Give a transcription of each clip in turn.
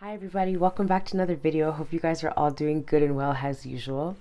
Hi everybody, welcome back to another video. Hope you guys are all doing good and well as usual.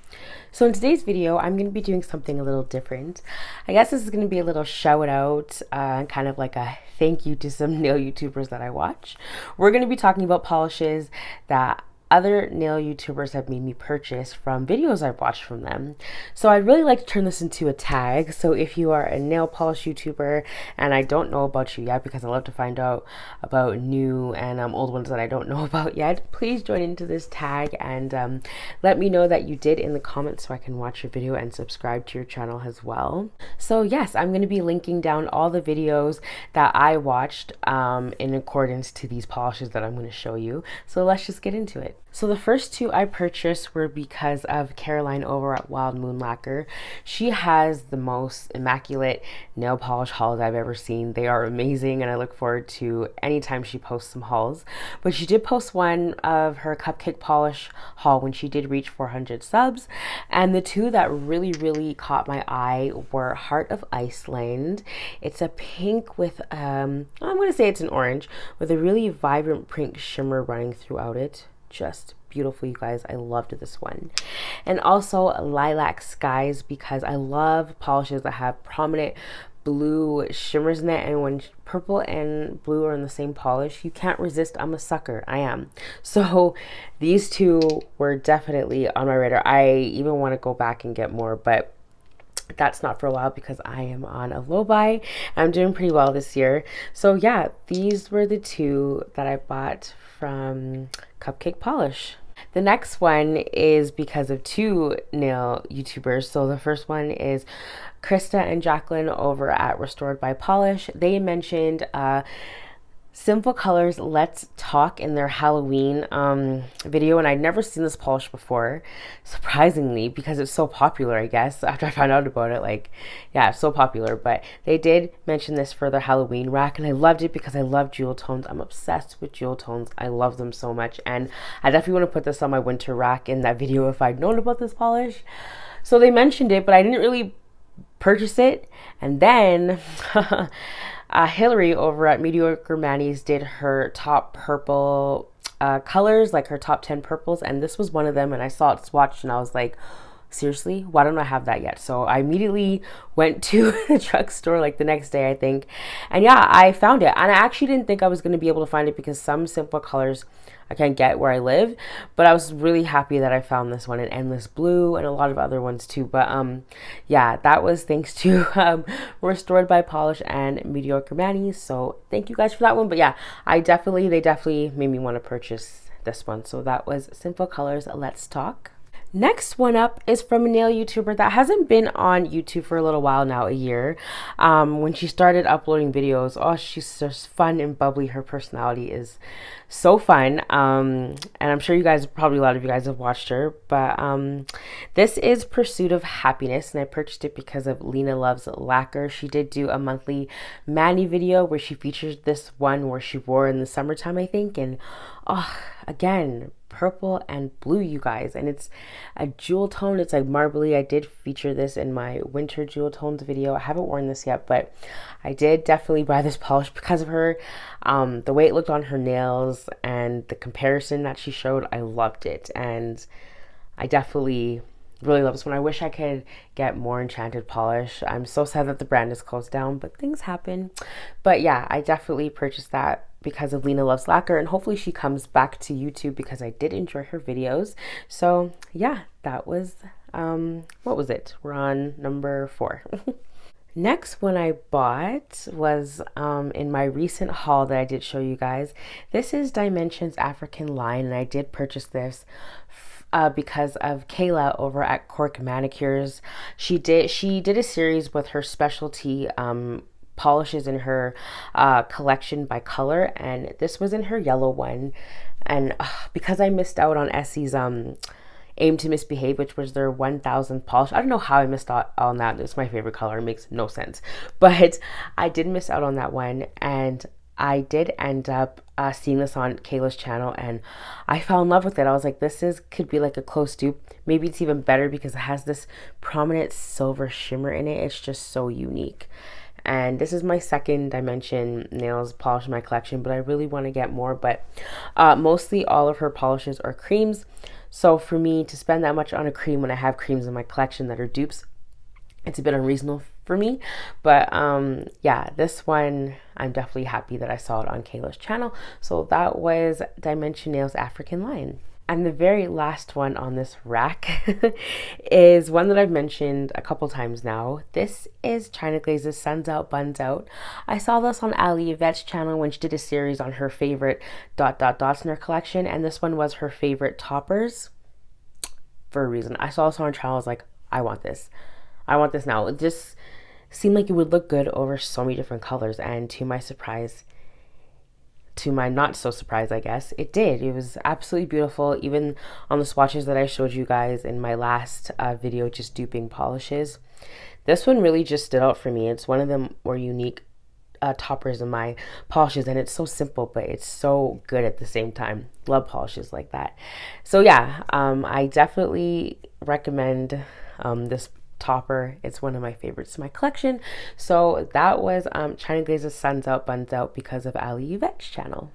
So in today's video, I'm going to be doing something a little different. I guess this is going to be a little shout out, kind of like a thank you to some nail YouTubers that I watch. We're going to be talking about polishes that other nail YouTubers have made me purchase from videos I've watched from them. So I'd really like to turn this into a tag. So if you are a nail polish YouTuber and I don't know about you yet, because I love to find out about new and old ones that I don't know about yet, please join into this tag and let me know that you did in the comments so I can watch your video and subscribe to your channel as well. So yes, I'm going to be linking down all the videos that I watched in accordance to these polishes that I'm going to show you. So let's just get into it. So the first two I purchased were because of Caroline over at Wild Moon Lacquer. She has the most immaculate nail polish hauls I've ever seen. They are amazing and I look forward to anytime she posts some hauls. But she did post one of her Cupcake Polish haul when she did reach 400 subs. And the two that really caught my eye were Heart of Iceland. It's a pink with, I'm going to say it's an orange with a really vibrant pink shimmer running throughout it. Just beautiful, you guys. I loved this one. And also Lilac Skies, because I love polishes that have prominent blue shimmers in it, and when purple and blue are in the same polish, you can't resist. I'm a sucker. I am. So these two were definitely on my radar. I even want to go back and get more, but that's not for a while because I am on a low buy. I'm doing pretty well this year. So yeah, these were the two that I bought from Cupcake Polish. The next one is because of two nail YouTubers. So the first one is Krista and Jacqueline over at Restored by Polish. They mentioned Sinful Colors Let's Talk in their Halloween video, and I'd never seen this polish before, surprisingly, because it's so popular. I guess after I found out about it, like, yeah, it's so popular. But they did mention this for their Halloween rack, and I loved it because I love jewel tones. I'm obsessed with jewel tones. I love them so much, and I definitely want to put this on my winter rack in that video if I'd known about this polish. So they mentioned it, but I didn't really purchase it. And then Hillary over at Mediocre Manny's did her top purple colors, like her top 10 purples, and this was one of them, and I saw it swatched and I was like, seriously, why don't I have that yet? So I immediately went to the drugstore like the next day, I think, and yeah, I found it. And I actually didn't think I was going to be able to find it because some Simple colors I can't get where I live, but I was really happy that I found this one in Endless Blue and a lot of other ones too. But yeah, that was thanks to Restored by Polish and Mediocre Manny's. So thank you guys for that one. But yeah, they definitely made me want to purchase this one. So that was Sinful Colors Let's Talk. Next one up is from a nail YouTuber that hasn't been on YouTube for a little while now, a year. When she started uploading videos, oh, she's just fun and bubbly. Her personality is so fun. And I'm sure you guys, probably a lot of you guys have watched her, but this is Pursuit of Happiness, and I purchased it because of Lena Loves Lacquer. She did do a monthly Manny video where she features this one where she wore in the summertime, I think, and oh, again, purple and blue, you guys, and it's a jewel tone. It's like marbly. I did feature this in my winter jewel tones video. I haven't worn this yet, but I did definitely buy this polish because of her. The way it looked on her nails and the comparison that she showed, I loved it, and I definitely really love this one. I wish I could get more Enchanted polish. I'm so sad that the brand is closed down, but things happen. But yeah, I definitely purchased that because of Lena Loves Lacquer, and hopefully she comes back to YouTube because I did enjoy her videos. So yeah, that was what was it? We're on number 4. Next one I bought was in my recent haul that I did show you guys. This is Dimensions African Line, and I did purchase this because of Kayla over at Cork Manicures. She did a series with her specialty polishes in her collection by color, and this was in her yellow one. And because I missed out on Essie's Aim to Misbehave, which was their 1000th polish, I don't know how I missed out on that. It's my favorite color. It makes no sense, but I did miss out on that one, and I did end up seeing this on Kayla's channel, and I fell in love with it. I was like, could be like a close dupe. Maybe it's even better because it has this prominent silver shimmer in it. It's just so unique. And this is my second dimension nails polish in my collection, but I really want to get more. But mostly all of her polishes are creams. So for me to spend that much on a cream when I have creams in my collection that are dupes, it's a bit unreasonable for me. But yeah, this one, I'm definitely happy that I saw it on Kayla's channel. So that was Dimension Nails African Lion. And the very last one on this rack is one that I've mentioned a couple times now. This is China Glaze's Suns Out, Buns Out. I saw this on Ali Yvette's channel when she did a series on her favorite dots in her collection, and this one was her favorite toppers for a reason. I saw this on her channel, I was like, I want this. I want this now. It just seemed like it would look good over so many different colors, and to my surprise, to my not so surprise, I guess, it did. It was absolutely beautiful. Even on the swatches that I showed you guys in my last video, just duping polishes, this one really just stood out for me. It's one of the more unique toppers in my polishes, and it's so simple, but it's so good at the same time. Love polishes like that. So yeah, I definitely recommend this topper. It's one of my favorites in my collection. So that was China Glaze's Suns Out, Buns Out because of Ali Yvette's channel.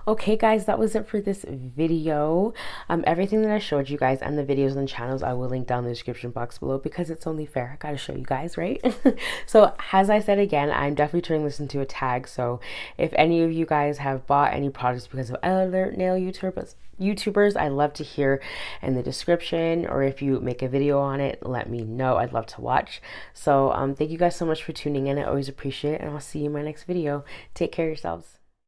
Okay guys, that was it for this video. Everything that I showed you guys and the videos and channels I will link down in the description box below because it's only fair. I gotta show you guys, right? So as I said again, I'm definitely turning this into a tag. So if any of you guys have bought any products because of other nail YouTubers, I'd love to hear in the description, or if you make a video on it, let me know. I'd love to watch. So thank you guys so much for tuning in. I always appreciate it, and I'll see you in my next video. Take care of yourselves.